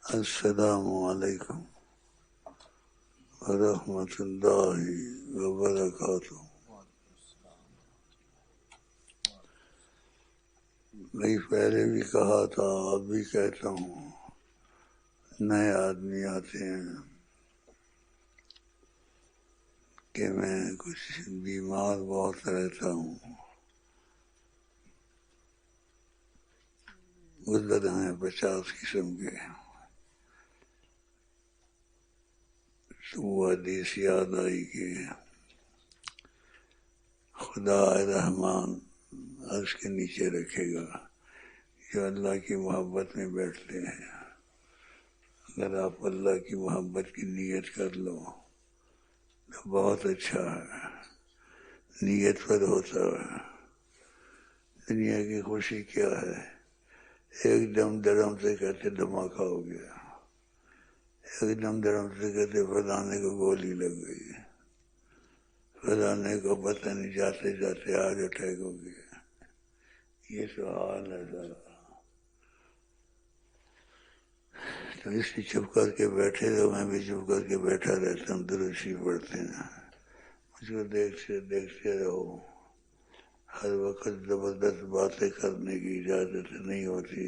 السلام علیکم ورحمۃ اللہ وبرکاتہ۔ میں پہلے بھی کہا تھا، اب بھی کہتا ہوں، نئے آدمی آتے ہیں کہ میں کچھ بیمار بہت رہتا ہوں، گزر ہیں 50 قسم کے، تو وہ حدیث یاد آئی کہ خدا رحمان عرش کے نیچے رکھے گا جو اللہ کی محبت میں بیٹھتے ہیں۔ اگر آپ اللہ کی محبت کی نیت کر لو تو بہت اچھا ہے، نیت پر ہوتا ہے۔ دنیا کی خوشی کیا ہے؟ ایک دم درم سے کہتے دھماکہ ہو گیا، ایک دم درم سے کہتے فلانے کو گولی لگ گئی، فلانے کو پتہ نہیں جاتے جاتے آج اٹیک ہو گیا۔ یہ تو حال ہے سارا۔ تو اس لیے چپ کر کے بیٹھے رہو، میں بھی چپ کر کے بیٹھا رہتا ہوں، درشی پڑھتے ہیں، مجھ کو دیکھتے رہو۔ ہر وقت زبردست باتیں کرنے کی اجازت نہیں ہوتی۔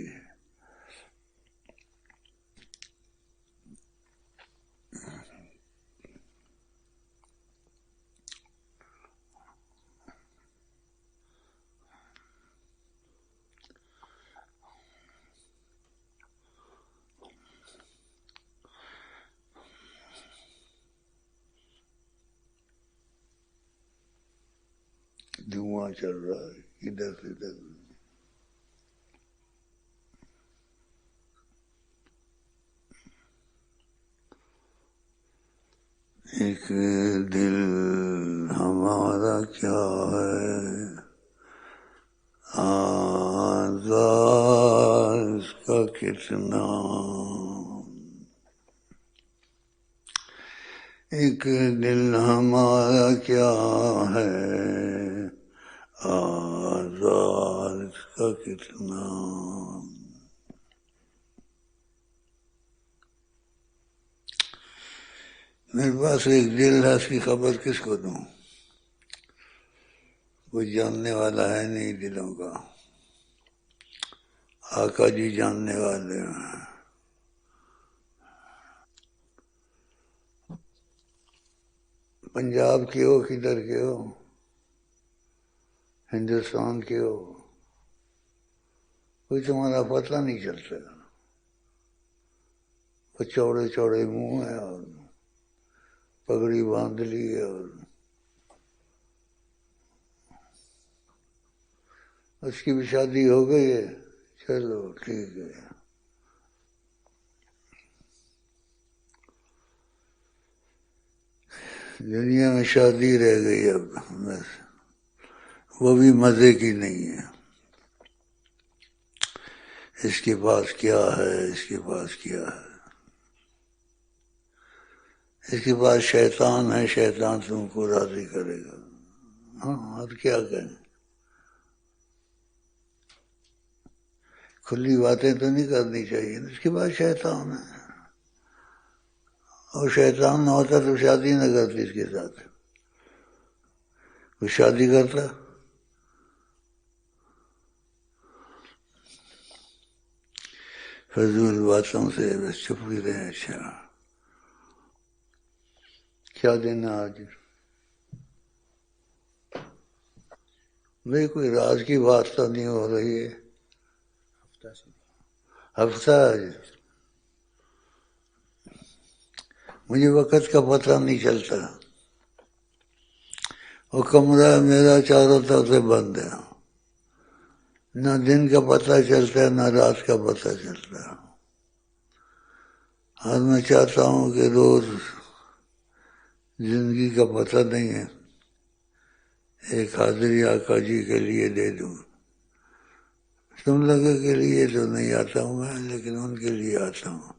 دھواں چل رہا ہے ادھر سے ادھر۔ ایک دل ہمارا کیا ہے، آزاد اس کا کتنا، ایک دل ہمارا کیا ہے، آزاد اس کا کتنا۔ میرے پاس ایک دل ہے، اس کی خبر کس کو دوں؟ کوئی جاننے والا ہے نہیں دلوں کا، آقا جی جاننے والے ہیں۔ پنجاب کے ہو، کدھر کے ہو، ہندوستان کے ہو، کوئی تمہارا پتہ نہیں چلتا۔ وہ چوڑے چوڑے منہ ہے اور پگڑی باندھ لی ہے اور اس کی بھی شادی ہو گئی ہے، چلو ٹھیک ہے۔ دنیا میں شادی رہ گئی اب بس، وہ بھی مزے کی نہیں ہے۔ اس کے پاس کیا ہے، اس کے پاس کیا ہے، اس کے پاس شیطان ہے، شیطان تم کو راضی کرے گا۔ ہاں اور کیا کہیں، کھلی باتیں تو نہیں کرنی چاہیے۔ اس کے پاس شیطان ہے، اور شیطان نہ ہوتا تو شادی نہ کرتی اس کے ساتھ، وہ شادی کرتا۔ فضول باتوں سے بس چپ ہی رہے۔ اچھا کیا دینا آج؟ بھئی کوئی راز کی بات تو نہیں ہو رہی ہے؟ ہفتہ آج مجھے وقت کا پتہ نہیں چلتا، وہ کمرہ میرا چاروں طرف سے بند ہے، نہ دن کا پتہ چلتا ہے نہ رات کا پتہ چلتا ہے۔ اور میں چاہتا ہوں کہ روز زندگی کا پتہ نہیں ہے، ایک حاضری آقا جی کے لیے دے دوں۔ تم لوگوں کے لیے تو نہیں آتا ہوں میں، لیکن ان کے لیے آتا ہوں،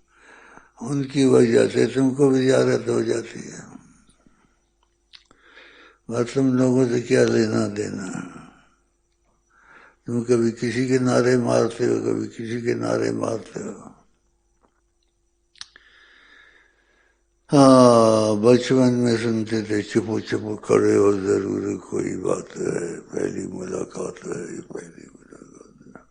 ان کی وجہ سے تم کو بھی زیارت ہو جاتی ہے۔ بس تم لوگوں سے کیا لینا دینا، تم کبھی کسی کے نعرے مارتے ہو، کبھی کسی کے نعرے مارتے ہو۔ ہاں بچپن میں سنتے تھے چپو چپو کھڑے ہو ضرور کوئی بات ہے، پہلی ملاقات ہے، یہ پہلی ملاقات ہے.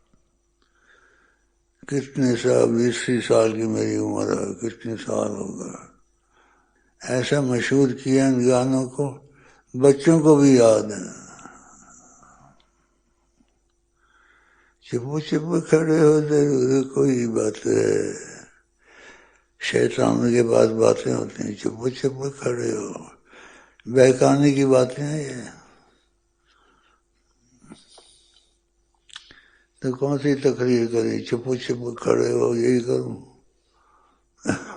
کتنے سال، 20 سال کی میری عمر ہے، کتنے سال ہو گئے. ایسا مشہور کیا ان گانوں کو، بچوں کو بھی یاد ہے. چپو چپو کھڑے ہو ضرور کوئی بات ہے، شیطان کے پاس باتیں ہوتی ہیں، چپو چپو کھڑے ہو، بہکانے کی باتیں ہیں یہ. تو کون سی تقریر کریں، چپو چپو کھڑے ہو، یہی کروں.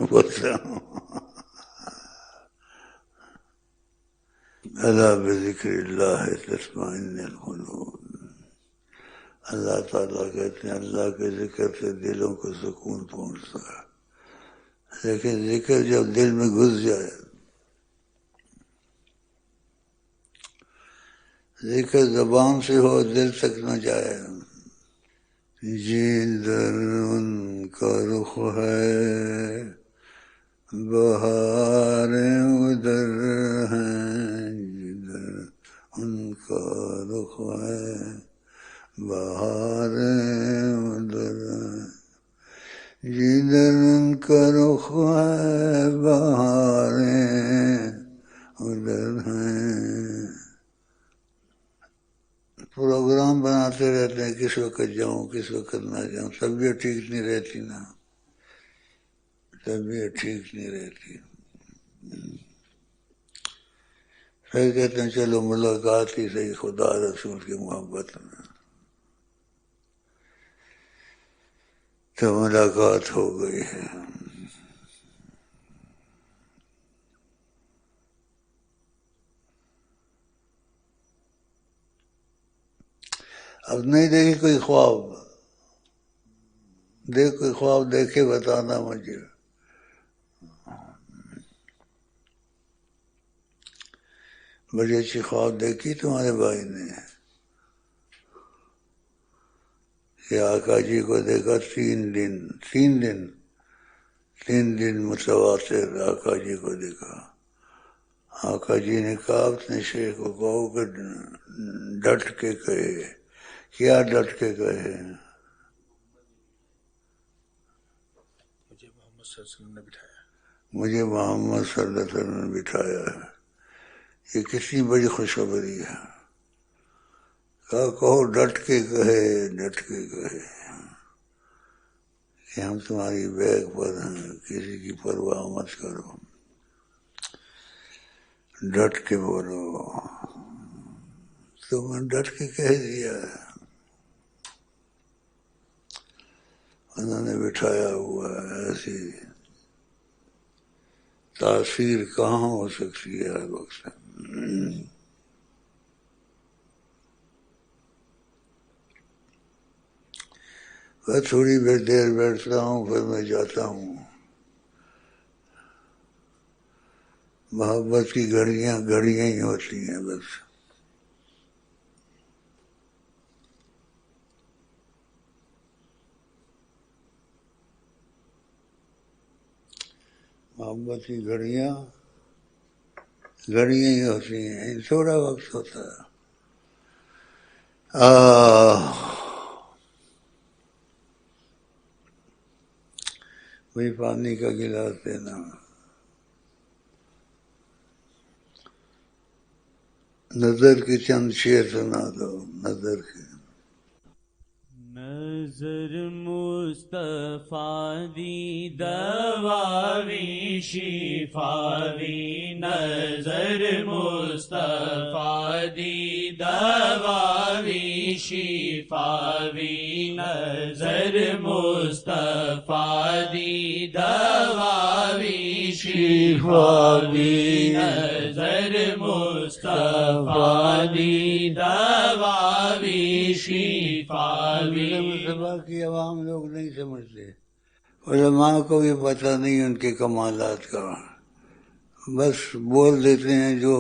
بولتا ہوں الا بذکر اللہ تطمئن القلوب. اللہ تعالیٰ کہتے ہیں اللہ کے ذکر سے دلوں کو سکون پہنچتا ہے، لیکن ذکر جب دل میں گھس جائے، ذکر زبان سے ہو دل تک نہ جائے. جدھر ان کا رخ ہے بہار ادھر ہیں، جدھر ان کا رخ ہے بہار ادھر ہیں، جدھر ان کا رخ ہے بہار ادھر ہیں. پروگرام بناتے رہتے ہیں، کس وقت جاؤں کس وقت نہ جاؤں. طبیعت ٹھیک نہیں رہتی نا، طبیعت ٹھیک نہیں رہتی. پھر کہتے ہیں چلو ملاقات ہی صحیح خدا رسول کی محبت میں. تو ملاقات ہو گئی ہے. اب نہیں دیکھی کوئی خواب، دیکھ کوئی خواب دیکھے بتانا مجھے. بڑی اچھی خواب دیکھی تمہارے بھائی نے کہ آقا جی کو دیکھا 3 دن متواتر آقا جی کو دیکھا. آقا جی نے کہا اپنے شیخ کو کہو کہ ڈٹ کے کہے. کیا ڈٹ کے کہے؟ مجھے محمد صلی اللہ علیہ وسلم نے بٹھایا ہے. یہ کتنی بڑی خوشخبری ہے. کہو ڈٹ کے کہے، ڈٹ کے کہے کہ ہم تمہاری بیگ پر ہیں، کسی کی پرواہ مت کرو، ڈٹ کے بولو. تو میں ڈٹ کے کہہ دیا ہے. انہوں نے بٹھایا ہوا ہے. ایسی تاثیر کہاں ہو سکتی ہے ہر وقت. میں تھوڑی دیر بیٹھتا ہوں پھر میں جاتا ہوں. محبت کی گھڑیاں ہی ہوتی ہیں بس. محبت کی گھڑیاں ہی ہوتی ہیں، تھوڑا وقت ہوتا ہے. وہی پانی کا گلاس دینا. نظر کی چند شعر سنا دو. نظر کی نظر مصطفیٰ دی دواوی شفاوی، نظر مصطفیٰ دی دواوی شفاوی، نظر مصطفیٰ دی دواوی شفاوی، نظر مصطفیٰ دی دواوی شفاوی. مصطفیٰ کی عوام لوگ نہیں سمجھتے، علماء کو بھی پتہ نہیں ان کے کمالات کا، بس بول دیتے ہیں جو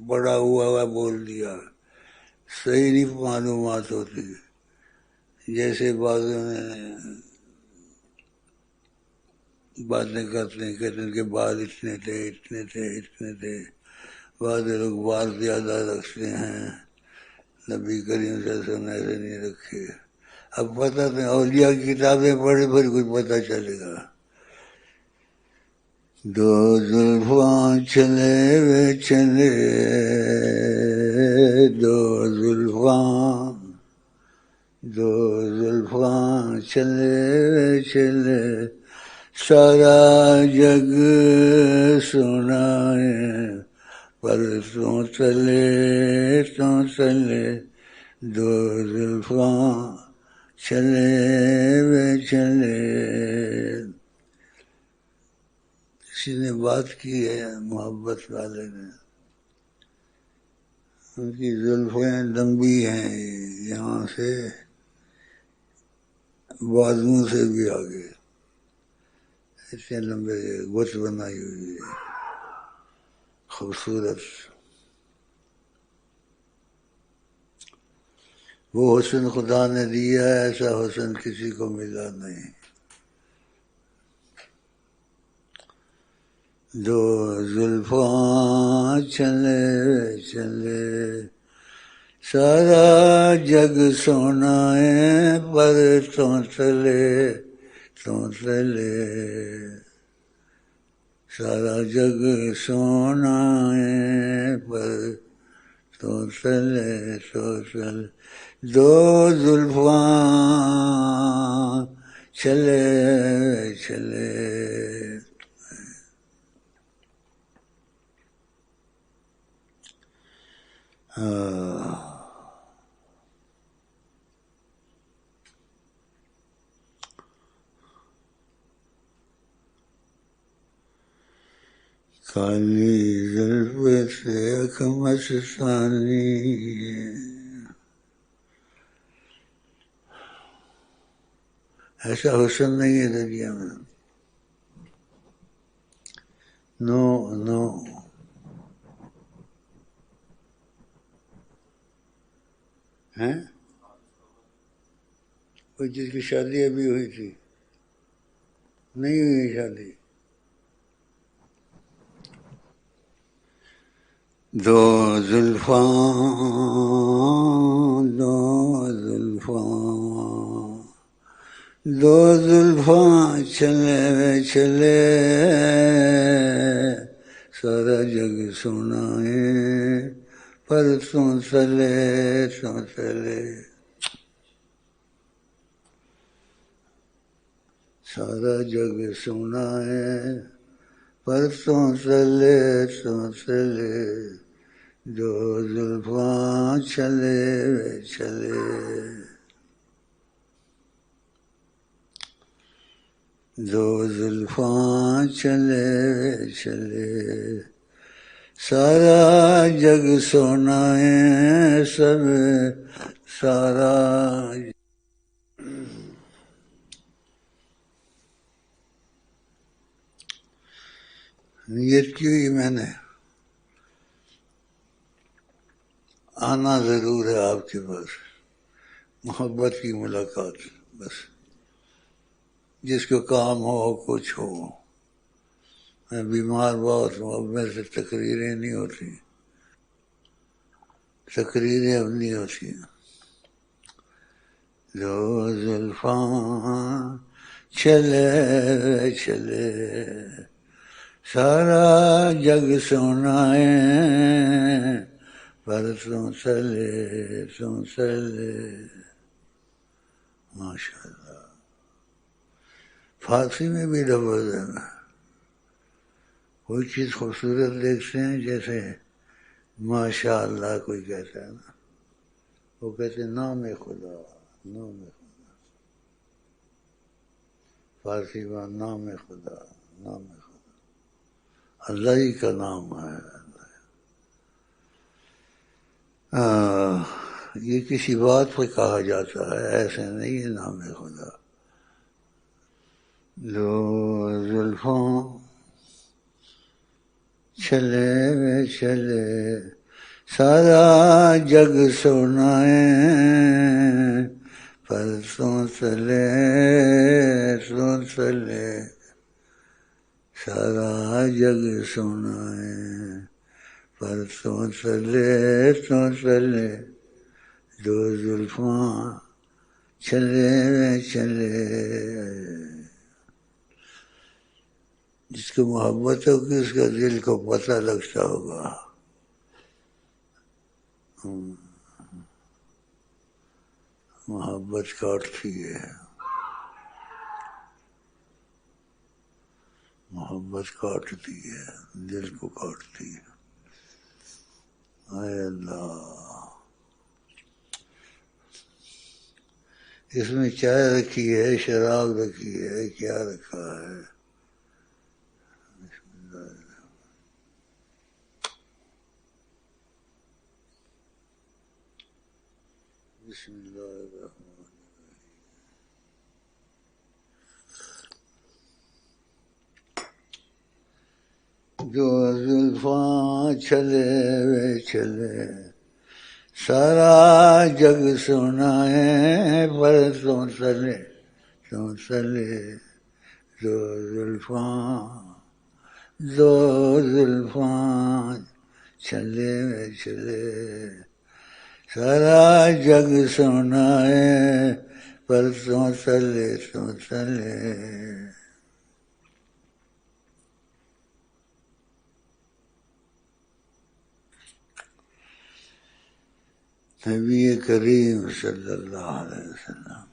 بڑا ہوا بول دیا، صحیح نہیں معلومات ہوتی. جیسے بعضوں نے باتیں کرتے ہیں، کہتے ہیں کہ بال اتنے تھے اتنے تھے اتنے تھے، بعض لوگ بال زیادہ رکھتے ہیں، نبی کریم صلی اللہ علیہ وسلم نے ایسے نہیں رکھے۔ اب پتہ تو اولیاء کی کتابیں پڑھے پھر کچھ پتہ چلے گا۔ دو زلفاں چلے وے چلے، دو زلفاں چلے وے چلے، سارا جگ سنائے، پر تو چلے دو زلفاں چلے وے چلے۔ کسی نے بات کی ہے محبت والے نے، ان کی زلفیں لمبی ہیں، یہاں سے بازو سے بھی آگے اتنے لمبے گچ بنائی ہوئی ہے، خوبصورت۔ وہ حسن خدا نے دیا ہے، ایسا حسن کسی کو ملا نہیں۔ دو زلفاں چلے چلے، سارا جگ سونا ہے، پر تو چلے سارا جگ سونا ہے، پر تو چلے دو زلفاں چلے چلے۔ کالی زلف سے اک مستانی، ایسا حسن نہیں ہے دنیا میں۔ نو ہیں کوئی جس کی شادی ابھی ہوئی تھی، نہیں ہوئی شادی، دو زلفاں چلے وے چلے، سارا جگ سونا ہے، پر تو چلے سارا جگ سونا ہے، پر تو چلے دو زلفاں چلے وے چلے۔ دو زلفاں چلے وے چلے، سارا جگ سونا ہے، سب سارا۔ نیت کی ہوئی میں نے، آنا ضرور ہے آپ کے پاس، محبت کی ملاقات، بس جس کو کام ہو کچھ ہو۔ میں بیمار بہت ہوں، اب میرے سے تقریریں نہیں ہوتی، تقریریں اب نہیں ہوتی۔ دو زلفاں چلے چلے، سارا جگ سونا ہے، پر تو چلے ماشاء اللہ۔ فارسی میں بھی لفظ ہے، کوئی چیز خوبصورت دیکھتے ہیں، جیسے ماشاء اللہ کوئی کہتا ہے نا، وہ کہتے ہیں نام خدا، فارسی میں نام خدا، اللہ ہی کا نام ہے۔ یہ کسی بات پہ کہا جاتا ہے، ایسے نہیں ہے نام خدا۔ دو زلفوں چلے وے چلے، سارا جگ سونا ہے، پر تو چلے سارا جگ سونا ہے پر تو چلے دو زلفاں چلے جس کو محبت ہوگی اس کا دل کو پتہ لگتا ہوگا. محبت کاٹتی ہے، محبت کاٹتی ہے، دل کو کاٹتی ہے. اے اللہ، اس میں چائے رکھی ہے، شراب رکھی ہے، کیا رکھا ہے؟ بسم اللہ الرحمن جو زلفاں چلے سارا جگ سونا ہے پر تو چلے دو زلفاں چلے سارا جگ سونا ہے پر تو چلے نبی کریم صلی اللہ علیہ وسلم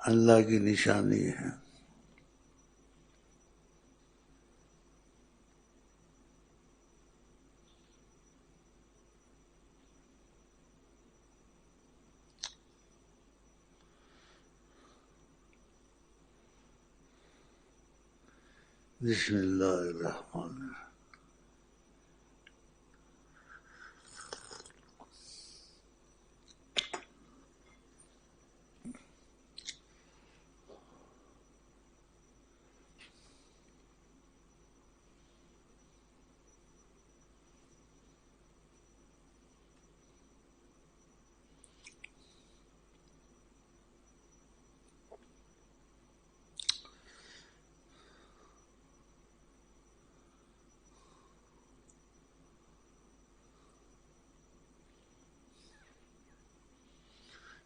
اللہ کی نشانی ہے. بسم اللہ الرحمن الرحیم.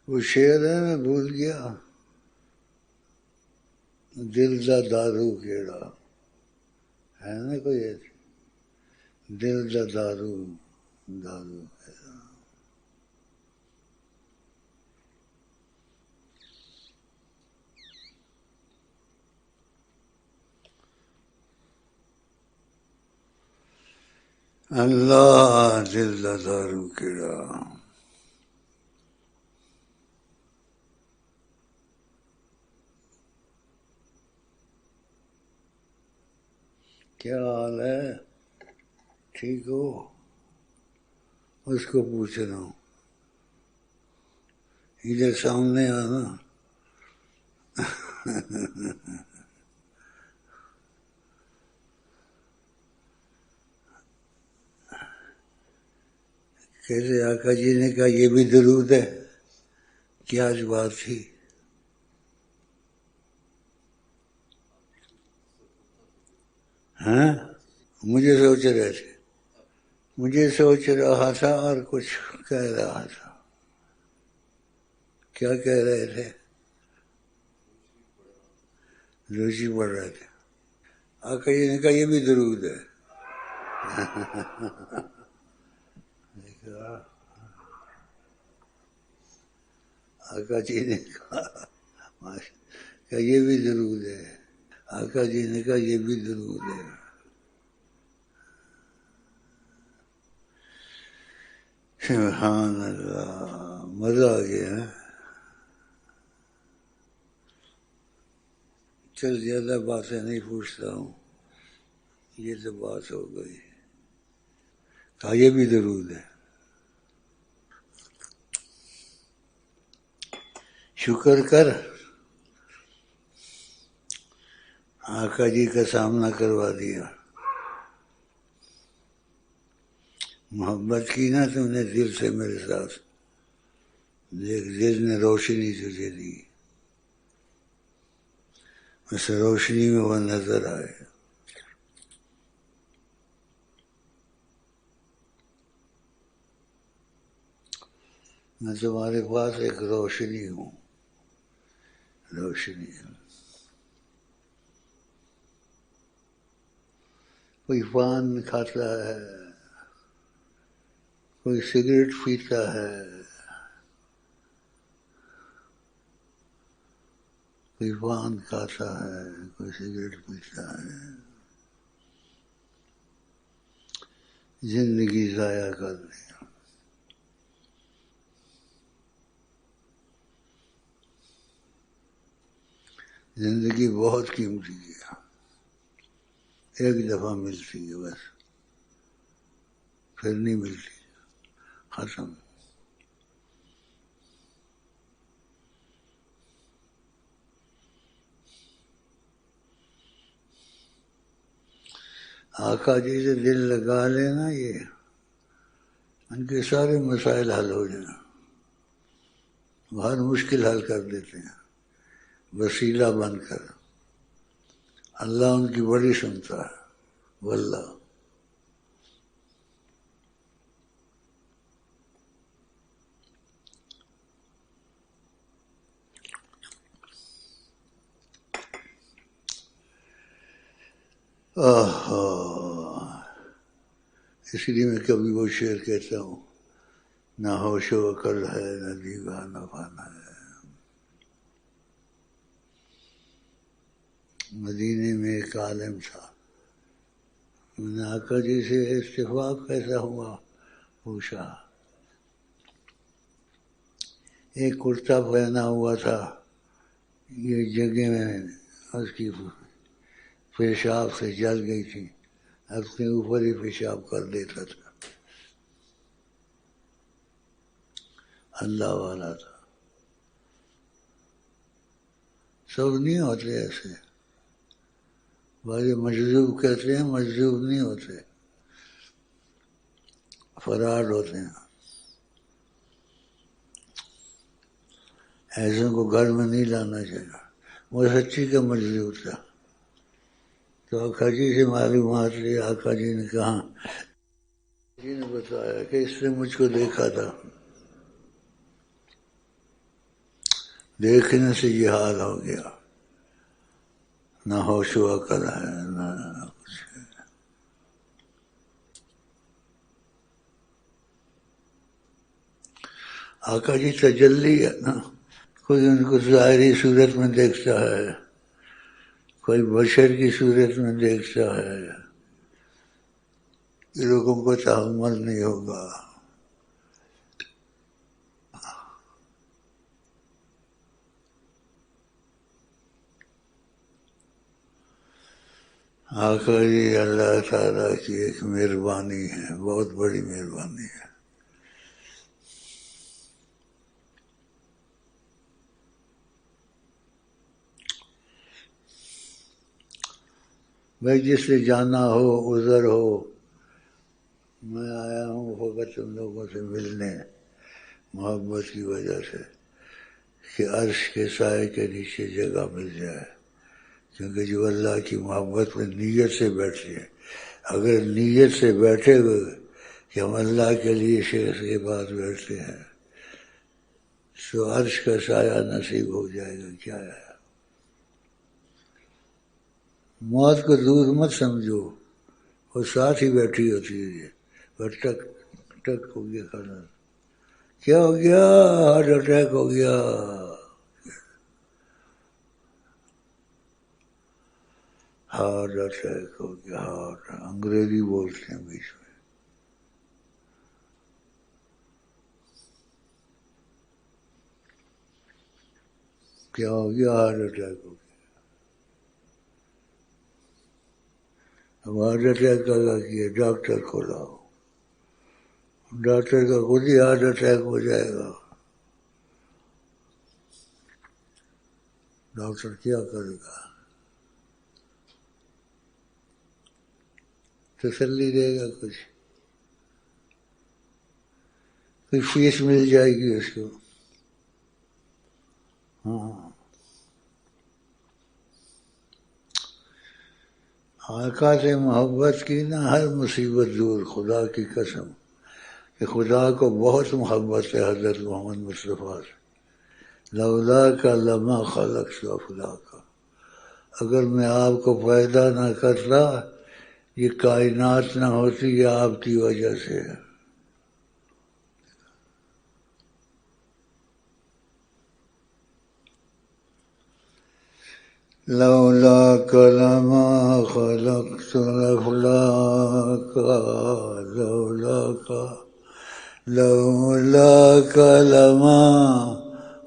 وہ شعر ہے، میں بھول گیا. دل دا دارو کیڑا ہے نا کوئی ایسی؟ دل دا دارو کیڑا. اللہ دل دا دارو کیڑا. کیا حال ہے؟ ٹھیک ہو؟ اس کو پوچھ رہا ہوں. ادھر سامنے آنا. کیسے آقا جی نے کہا یہ بھی درود ہے؟ کیا آج بات تھی؟ ہاں، مجھے سوچ رہا تھا اور کچھ کہہ رہا تھا. کیا کہہ رہے تھے؟ روچی پڑھ رہے تھے. آقا جی نے کہا یہ بھی درود ہے. آقا جی نے کہا یہ بھی درود ہے. آقا جی نے کہا یہ بھی درود ہے. سبحان اللہ، مزہ آ گیا. چل زیادہ باتیں نہیں پوچھتا ہوں، یہ تو بات ہو گئی. کہا یہ بھی درود ہے. شکر کر، آقا جی کا سامنا کروا دیا. محبت کی نا تم نے دل سے میرے ساتھ، دیکھ دل نے روشنی تجھے دی. اس روشنی میں وہ نظر آئے. میں تمہارے پاس ایک روشنی ہوں. روشنی. کوئی پان کھاتا ہے، کوئی سگریٹ پیتا ہے، کوئی پان کھاتا ہے، کوئی سگریٹ پیتا ہے، زندگی ضائع کر دی. زندگی بہت قیمتی ہے، ایک دفعہ ملتی ہے بس، پھر نہیں ملتی، ختم. آقا جی سے دل لگا لینا، یہ ان کے سارے مسائل حل ہو جائیں. ہر مشکل حل کر دیتے ہیں وسیلہ بن کر. اللہ ان کی بڑی سنتا ہے واللہ. اس لیے میں کبھی وہ شعر کہتا ہوں، نہ ہوش و عقل ہے، نہ دیوانہ نہ فانا ہے. مدینے میں ایک عالم تھا. میں نے آقا جی سے اتفاق کیسا ہوا پوچھا. ایک کرتا پہنا ہوا تھا، یہ جگہ میں اس کی پیشاب سے جل گئی تھی، اپنے اوپر ہی پیشاب کر دیتا تھا. اللہ والا تھا. سب نہیں ہوتے ایسے. بھائی مجذوب کہتے ہیں، مجذوب نہیں ہوتے، فراڈ ہوتے ہیں. ایسوں کو گھر میں نہیں لانا چاہیے. وہ سچی کا مجذوب تھا. تو آقا جی سے معلومات لی. آقا جی نے کہا، جی نے بتایا کہ اس نے مجھ کو دیکھا تھا، دیکھنے سے یہ حال ہو گیا، نہ ہوش و عقل ہے نہ کچھ ہے. آقا جی تجلی ہے نا. کوئی ان کو ظاہری صورت میں دیکھتا ہے، کوئی بشر کی صورت میں دیکھتا ہے. یہ لوگوں کو تحمل نہیں ہوگا. آقا جی اللہ تعالیٰ کی ایک مہربانی ہے، بہت بڑی مہربانی ہے. بھائی جس سے جانا ہو عذر ہو، میں آیا ہوں فقط تم لوگوں سے ملنے، محبت کی وجہ سے، کہ عرش کے سائے کے نیچے جگہ مل جائے. کیونکہ جو اللہ کی محبت میں نیت سے بیٹھے ہیں، اگر نیت سے بیٹھے ہوئے کہ ہم اللہ کے لیے شیخ کے پاس بیٹھتے ہیں، تو عرش کا سایہ نصیب ہو جائے گا. کیا ہے، موت کو دور مت سمجھو، وہ ساتھ ہی بیٹھی ہوتی ہے. وہ ٹک ٹک ہو گیا کھانا، کیا ہو گیا، ہارٹ اٹیک ہو گیا. ہارٹ اٹیک ہو گیا. ہارٹ انگریزی بولتے ہیں بیچ میں. کیا ہو گیا، ہارٹ اٹیک ہو گیا. اب ہارٹ اٹیک کا کیا ڈاکٹر کو لاؤ، ڈاکٹر کا خود ہی ہارٹ اٹیک ہو جائے گا. ڈاکٹر کیا کرے گا، تسلی دے گا، کچھ کوئی فیس مل جائے گی اس کو. ہاں آقا سے محبت کی نہ ہر مصیبت دور، خدا کی قسم کہ خدا کو بہت محبت ہے حضرت محمد مصطفیٰ سے. لولا کا لمحہ خلق افلا کا، اگر میں آپ کو پیدا نہ کرتا یہ کائنات نہ ہوتی، یہ آپ کی وجہ سے ہے. لولا لما خلقت الافلاک، لولا لما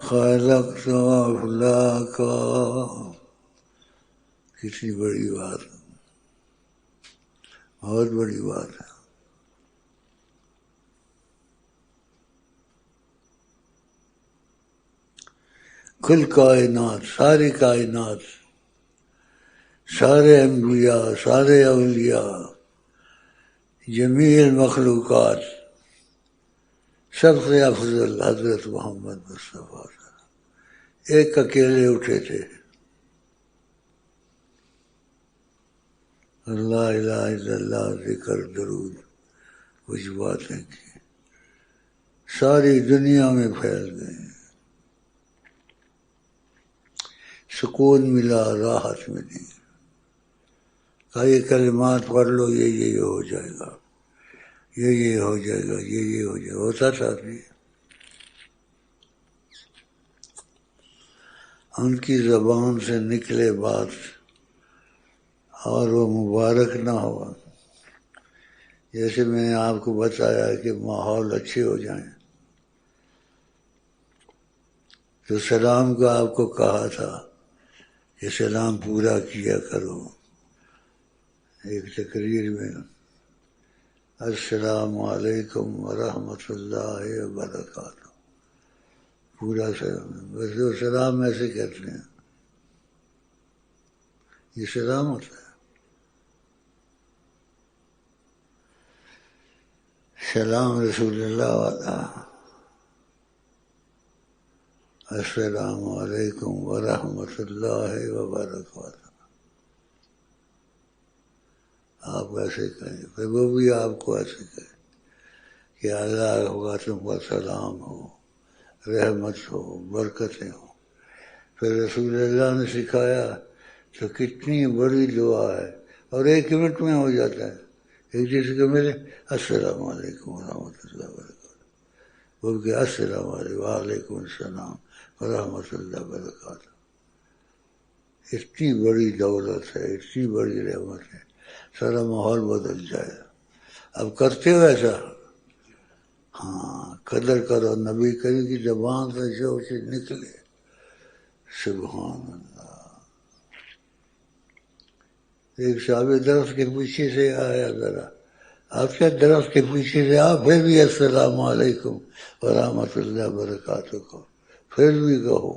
خلقت الافلاک. کتنی بڑی بات ہے، بہت بڑی بات ہے. کل کائنات، ساری کائنات، سارے انبیاء، سارے اولیاء، جمیع المخلوقات، سب سے افضل حضرت محمد مصطفیٰ. ایک اکیلے اٹھے تھے، لا الہ الا اللہ ذکر درود کچھ باتیں کی، ساری دنیا میں پھیل گئے، سکون ملا، راحت ملی. کئی کلمات پڑھ لو، یہ ہو جائے گا، یہ ہو جائے گا، یہ ہو جائے گا. ہوتا تھا بھی ان کی زبان سے نکلے بات اور وہ مبارک نہ ہوا. جیسے میں نے آپ کو بتایا کہ ماحول اچھے ہو جائیں تو سلام کا آپ کو کہا تھا کہ سلام پورا کیا کرو. ایک تقریر میں السلام علیکم ورحمۃ اللہ وبرکاتہ، پورا سلام. بس وہ سلام ایسے کہتے ہیں، یہ سلام ہوتا ہے. سلام رسول اللہ والا، السلام علیکم ورحمۃ اللہ وبرکاتہ. آپ ایسے کہیں، پھر وہ بھی آپ کو ایسے کہیں کہ اللہ کا تم پر سلام ہو، رحمت ہو، برکتیں ہو. پھر رسول اللہ نے سکھایا تو کتنی بڑی دعا ہے، اور 1 منٹ میں ہو جاتا ہے. ایک جیسے کہ میرے السلام علیکم ورحمۃ اللہ وبرکاتہ، بول کے السلام علیکم وعلیکم السلام ورحمۃ اللہ وبرکاتہ. اتنی بڑی دولت ہے، اتنی بڑی رحمت ہے، سارا ماحول بدل جائے. اب کرتے ہو ایسا؟ ہاں، قدر کرو نبی کریم کی زبان سے جو چیز نکلے. سبحان اللہ. ایک صاحب درخت کے پیچھے سے آیا، ذرا آپ کیا درخت کے پیچھے سے پھر بھی السلام علیکم ورحمۃ اللہ وبرکاتہ کو پھر بھی کہو.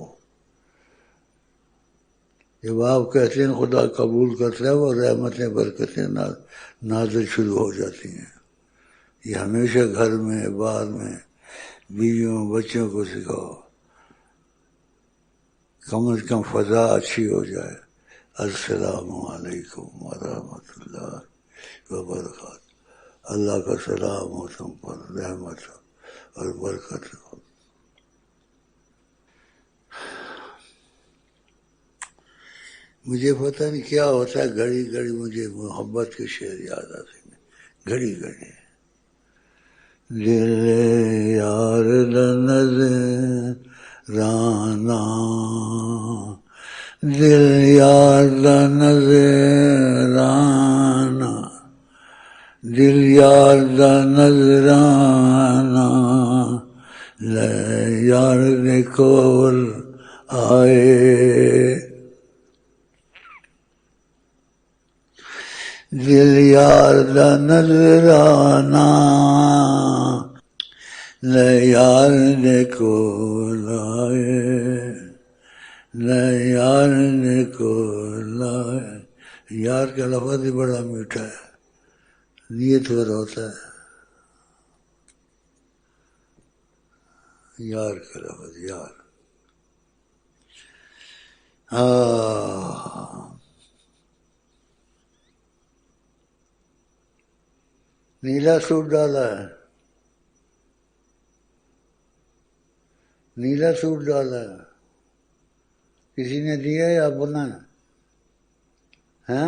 جب آپ کہتے ہیں خدا قبول کرتا ہے، وہ رحمتیں برکتیں نازل شروع ہو جاتی ہیں. یہ ہمیشہ گھر میں، باہر میں، بیویوں بچوں کو سکھاؤ، کم از کم فضا اچھی ہو جائے. السلام علیکم ورحمۃ اللہ وبرکاتہ. اللہ کا سلام ہو تم پر، رحمت ہو اور برکت ہو. مجھے پتہ نہیں کیا ہوتا ہے، گھڑی گھڑی مجھے محبت کے شعر یاد آتے ہیں، گھڑی گھڑی. دل یار نظرانا، دل یار نظرانا، دل یار نظرانا، لے یار دے کول آئے. دل یار دا نظرانا، لے یار دے کول آئے، لے یار دے کول آئے. یار کا لفظ ہی بڑا میٹھا ہے، نیت پر ہوتا ہے. یار کا لفظ یار. نیلا سوٹ ڈالا ہے، نیلا سوٹ ڈالا ہے، کسی نے دیا یا اپنا ہے؟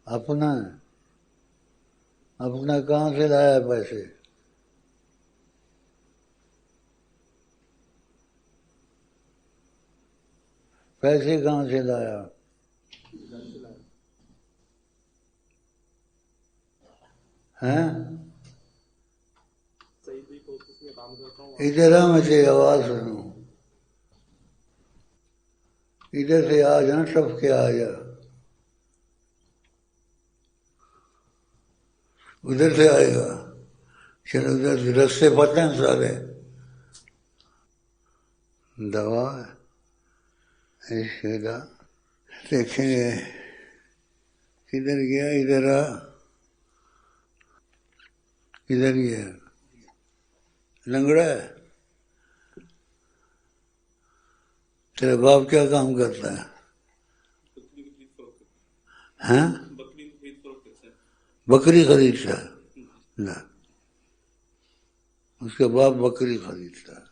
اپنا اپنا کہاں سے لایا پیسے؟ پیسے کہاں سے لایا؟ ہیں؟ ادھر مجھے آواز سنو، ادھر سے آ جا، ٹپ کے آ جا، ادھر سے آئے گا، چلو ادھر سے رستے پتہ ہیں سارے. دوا عشقہ دیکھیں گے کدھر گیا، ادھر آ، کدھر گیا؟ لنگڑا ہے؟ تیرا باپ کیا کام کرتا ہے؟ ہاں؟ بکری خریدتا ہے؟ نہ، اس کے باپ بکری خریدتا ہے.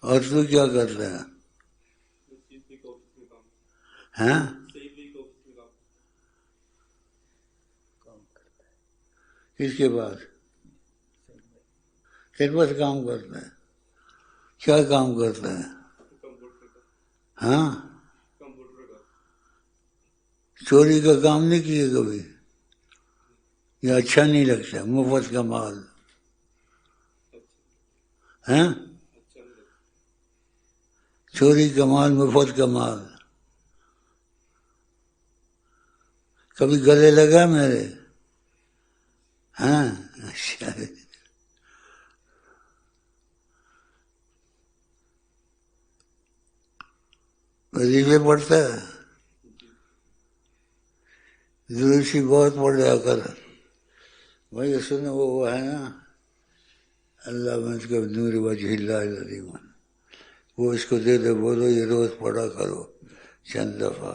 اور تو کیا کرتا ہے؟ ہاں؟ کس کے پاس؟ تیرے پاس کام کرتا ہے؟ کیا کام کرتا ہے؟ ہاں؟ چوری کا کام نہیں کیے کبھی؟ یہ اچھا نہیں لگتا، مفت کا مال. ہاں؟ چوری کا مال، مفت کا مال. کبھی گلے لگا میرے؟ ہاں؟ اچھا. وظیفے پڑھتا ہے؟ دروشی بہت پڑھ جا کر. بھائی سنو، وہ ہے نا اللہ میں اس کا نور وجہ اللہ العظیم، وہ اس کو دے دے، بولو یہ روز پڑھا کرو چند دفعہ.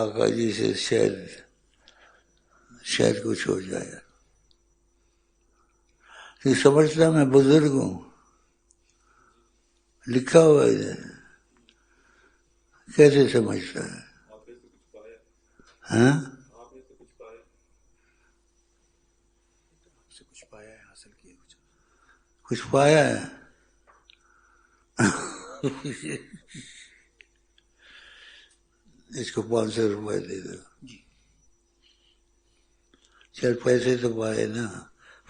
آقا جی سے شاید کچھ ہو جائے. تو سمجھتا میں بزرگ ہوں، لکھا ہوا ہے، کیسے سمجھتا ہے؟ ہاں؟ کچھ پایا ہے؟ اس کو 500 روپئے دے دو. چل پیسے تو پائے نا،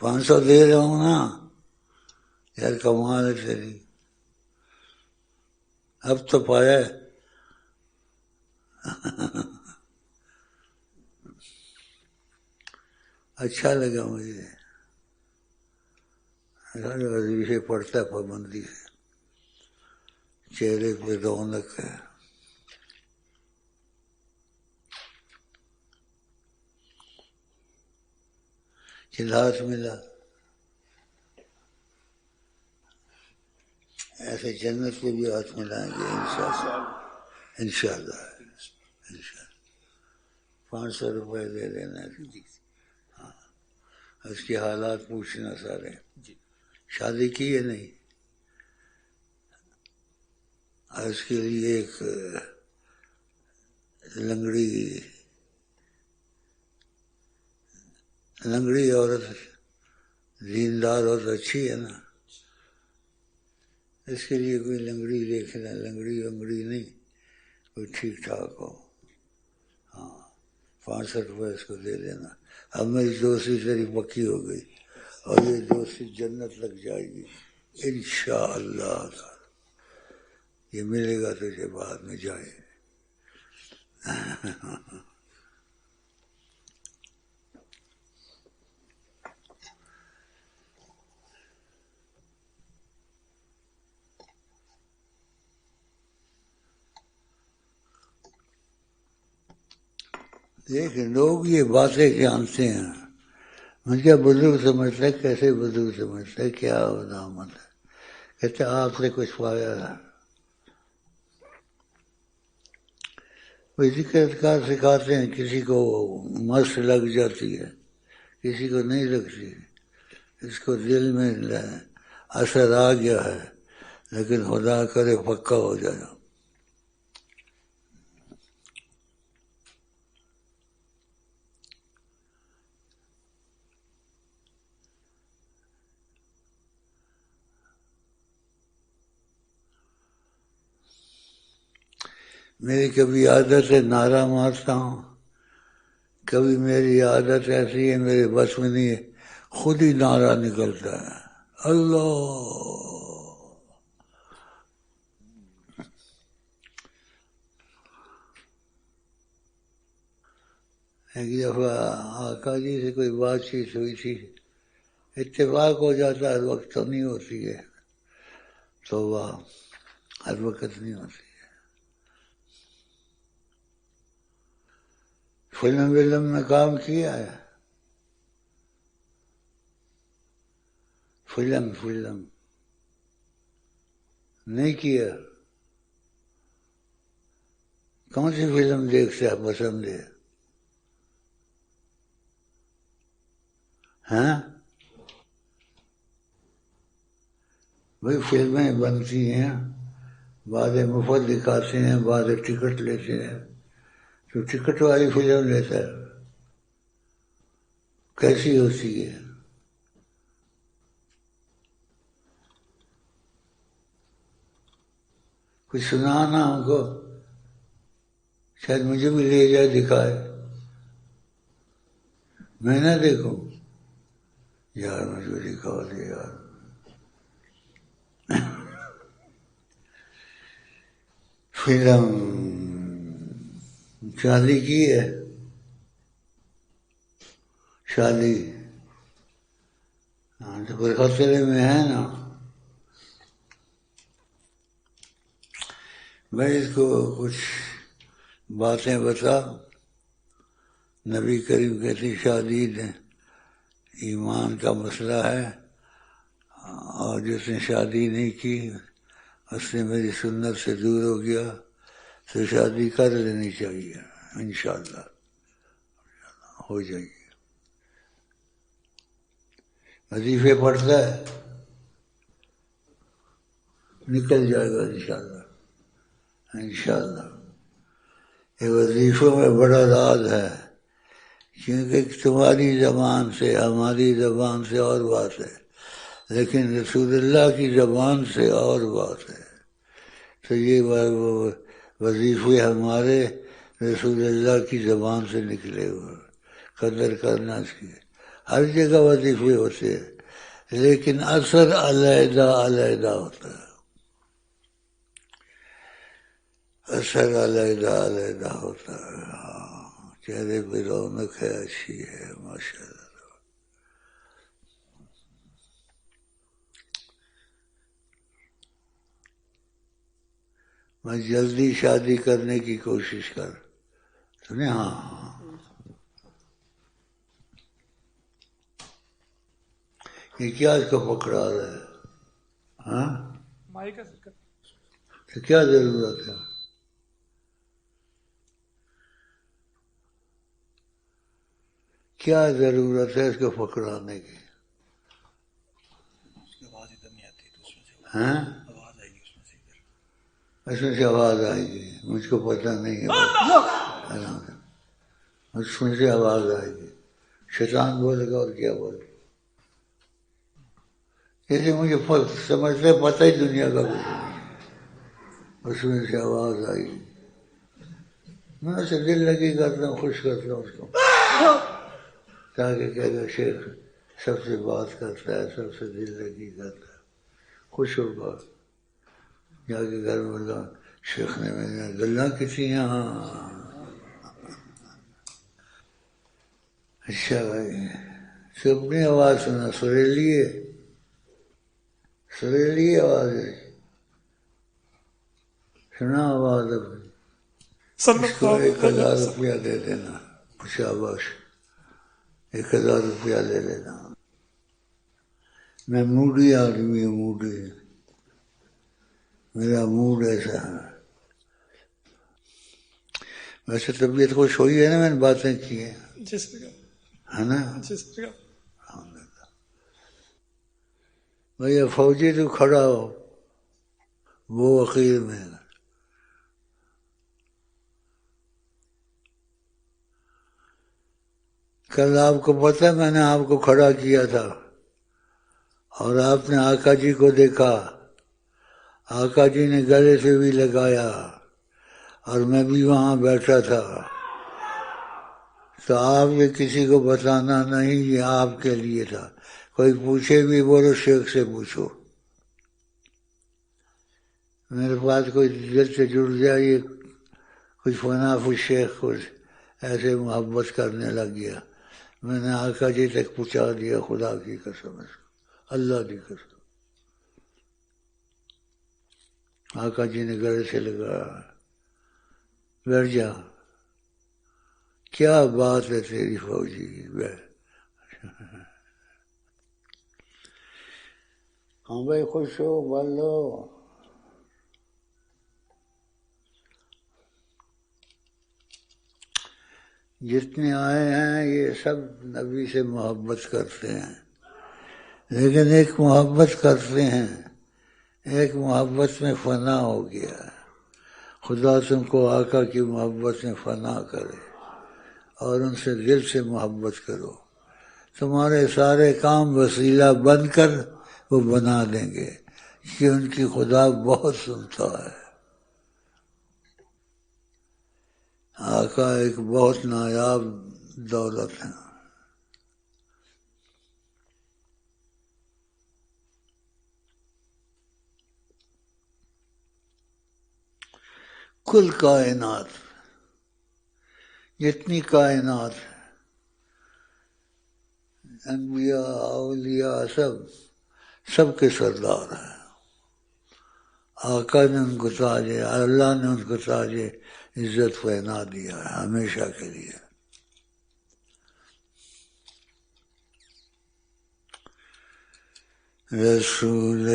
500 دے رہا ہوں نا یار، کمال ہے تیری. اب تو پایا ہے. اچھا لگا مجھے، وظیفے پڑھتا پابندی سے، چہرے پہ رونق ہے. چل ہاتھ ملا، ایسے جنت کو بھی ہاتھ ملائیں گے انشاءاللہ. 500 روپئے دے دینا. ہاں، اس کے حالات پوچھنا سارے. شادی کی ہے نہیں؟ اس کے لیے ایک لنگڑی عورت، دیندار عورت اچھی ہے نا، اس کے لیے کوئی لنگڑی دیکھنا، لنگڑی ونگڑی نہیں، کوئی ٹھیک ٹھاک ہو. ہاں، 65 روپئے اس کو دے دینا. اب میری دوستی تیری پکی ہو گئی، اور یہ دوستی جنت لگ جائے گی انشاءاللہ. یہ ملے گا تجھے بعد میں جائے. دیکھ، لوگ یہ باتیں جانتے ہیں. مجھے کیا بزرگ سمجھتا ہے؟ کیسے بزرگ سمجھتا ہے؟ کیا علامت ہے؟ کہتے آپ سے کچھ پایا ہے؟ ذکر اذکار سکھاتے ہیں، کسی کو مس لگ جاتی ہے، کسی کو نہیں لگتی، اس کو دل میں اثر آ گیا ہے، لیکن خدا کرے پکا ہو جائے. میری کبھی عادت ہے نعرہ مارتا ہوں، کبھی میری عادت ایسی ہے میرے بس میں نہیں ہے، خود ہی نعرہ نکلتا ہے اللہ. ایک دفعہ آقا جی سے کوئی بات چیت ہوئی تھی، اتفاق ہو جاتا ہے، ہر وقت تو نہیں ہوتی ہے، توبہ ہر وقت نہیں ہوتی ہے. فلم میں کام کیا ہے، فلم نہیں کیا. کون سی فلم دیکھتے ہیں پسند ہے؟ ہاں بھائی فلمیں بنتی ہیں، بعد مفت دکھاتے ہیں، بعد ٹکٹ لیتے ہیں، تو ٹکٹ والی فلم لیتا ہے کیسی ہوتی ہے؟ کچھ سنانا ہم کو، شاید مجھے بھی لے جائے دکھائے، میں نہ دیکھوں. یار مجھے دکھا دے یار. فلم شادی کی ہے، شادی تو کوئی خطرے میں ہے نا. میں اس کو کچھ باتیں بتا. نبی کریم کہتی شادی ایمان کا مسئلہ ہے، اور جس نے شادی نہیں کی اس نے میری سنت سے دور ہو گیا، تو شادی کر لینی چاہیے، انشاءاللہ ہو جائے گی. وظیفے پڑھتا ہے، نکل جائے گا انشاءاللہ. انشاءاللہ یہ وظیفوں میں بڑا راز ہے، کیونکہ تمہاری زبان سے ہماری زبان سے اور بات ہے، لیکن رسول اللہ کی زبان سے اور بات ہے. تو یہ وظیفے ہمارے رسول اللہ کی زبان سے نکلے ہوئے، قدر کرنا چاہیے. ہر جگہ وظیفے ہوتے ہیں لیکن اثر علیحدہ علیحدہ ہوتا ہے، اثر علیحدہ علیحدہ ہوتا ہے. چہرے پہ رونق ہے، اچھی ہے ماشاء اللہ. میں جلدی شادی کرنے کی کوشش کر. سنے؟ ہاں یہ کیا اس کو پکڑا رہا ہے؟ ہاں تو کیا ضرورت ہے؟ کیا ضرورت ہے اس کو پکڑانے کی؟ ہاں اس میں سے آواز آئے گی، مجھ کو پتہ نہیں ہے، اس میں سے آواز آئے گی، شیطان بولے گا اور کیا بولے گا. جیسے مجھے سمجھتے پتہ ہی دنیا کا کچھ نہیں، اس میں سے آواز آئے گی. میں اسے دل لگی کرتا ہوں، خوش کرتا ہوں اس کو، تاکہ کہے گا شیخ سب سے بات کرتا ہے، سب سے دل لگی کرتا ہے، خوش ہوگا. جا کے گھر میں بولا شیخ نے میرے گلا کسی یہاں. اچھا بھائی تو اپنی آواز سنا، سریلی آواز ہے، سنا آواز اپنی. اس کو 1000 روپیہ دے دینا، شاباش، 1000 روپیہ دے دینا. میں موڈی آدمی ہوں، موڈی، میرا موڈ ایسا ہے. ویسے طبیعت خوش ہوئی ہے نا، میں نے باتیں کی ہیں، ہے نا؟ بھیا فوجی تو کھڑا ہو وہ اخیر میں. کل آپ کو پتہ ہے میں نے آپ کو کھڑا کیا تھا اور آپ نے آقا جی کو دیکھا، آقا جی نے گلے سے بھی لگایا اور میں بھی وہاں بیٹھا تھا. تو آپ یہ کسی کو بتانا نہیں، یہ آپ کے لیے تھا. کوئی پوچھے بھی بولو شیخ سے پوچھو. میرے پاس کوئی دل سے جڑ گیا، یہ کچھ فنا کچھ شیخ کچھ ایسے محبت کرنے لگ گیا. میں نے آقا جی تک پہنچا دیا، خدا کی قسم، اللہ کی قسم. آقا جی نے گلے سے لگایا، بیٹھ جا. کیا بات ہے تیری فوجی کی. ہاں بھائی خوش ہو بولو. جتنے آئے ہیں یہ سب نبی سے محبت کرتے ہیں، لیکن ایک محبت کرتے ہیں، ایک محبت میں فنا ہو گیا. خدا تم کو آقا کی محبت میں فنا کرے اور ان سے دل سے محبت کرو. تمہارے سارے کام وسیلہ بن کر وہ بنا دیں گے کہ ان کی خدا بہت سنتا ہے. آقا ایک بہت نایاب دولت ہے. کل کائنات، جتنی کائنات، انبیاء اولیاء سب کے سردار ہیں. آقا نے ان کو تاج، اللہ نے ان کو تاج عزت پہنا دیا ہے ہمیشہ کے لیے. رسول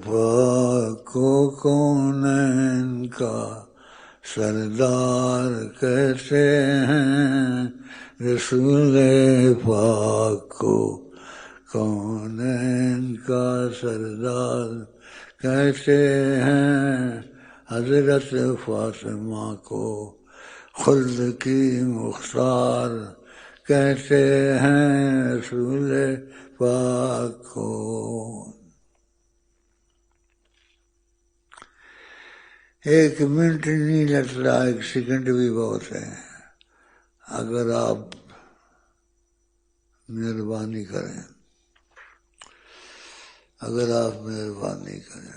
پاک کو کونین کا سردار کہتے ہیں، رسول پاک کو کونین کا سردار کہتے ہیں. حضرت فاطمہ کو خلد کی مختار کہتے ہیں، رسول پاک کو. ایک منٹ نہیں لگتا، ایک سیکنڈ بھی بہت ہے اگر آپ مہربانی کریں، اگر آپ مہربانی کریں.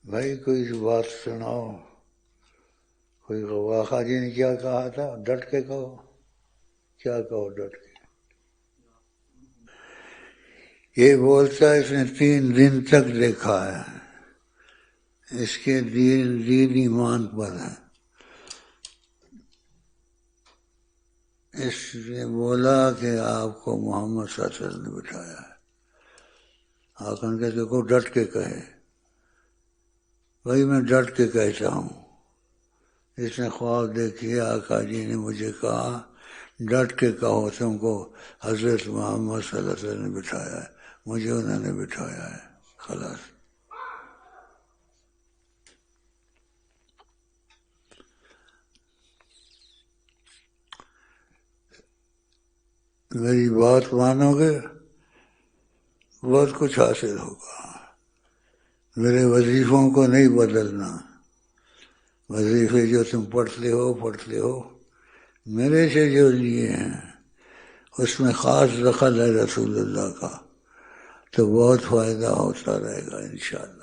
بھائی کوئی بات سناؤ. کوئی آقا جی نے کیا کہا تھا؟ ڈٹ کے کہو. کیا کہو ڈٹ کے؟ یہ بولتا ہے اس نے 3 دن تک دیکھا ہے، اس کے دین ایمان پر ہے. اس نے بولا کہ آپ کو محمد صلی اللہ علیہ وسلم نے بٹھایا ہے. آقا نے کہتے کو ڈٹ کے کہے. بھائی میں ڈٹ کے کہتا ہوں. اس نے خواب دیکھی، آقا جی نے مجھے کہا ڈٹ کے کہو تم کو حضرت محمد صلی اللہ علیہ وسلم نے بٹھایا ہے. مجھے انہوں نے بٹھایا ہے. خلاص. میری بات مانو گے بہت کچھ حاصل ہوگا. میرے وظیفوں کو نہیں بدلنا. وظیفے جو تم پڑھتے ہو میرے سے جو لیے ہیں اس میں خاص دخل ہے رسول اللہ کا، تو بہت فائدہ ہوتا رہے گا انشاءاللہ.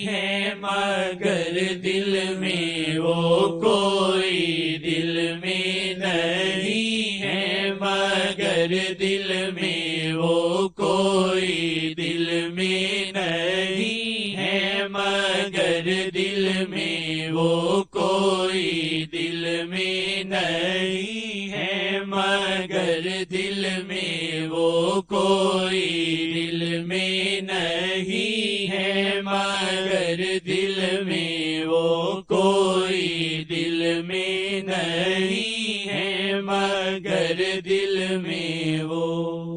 مگر دل میں وہ کوئی دل میں نہیں ہے، مگر دل میں وہ کوئی دل میں نہیں ہے، مگر دل میں وہ کوئی دل میں نہیں ہے، مگر دل میں وہ کوئی دل میں نہیں ہے، مگر دل میں وہ کوئی دل میں نہیں ہے، مگر دل میں وہ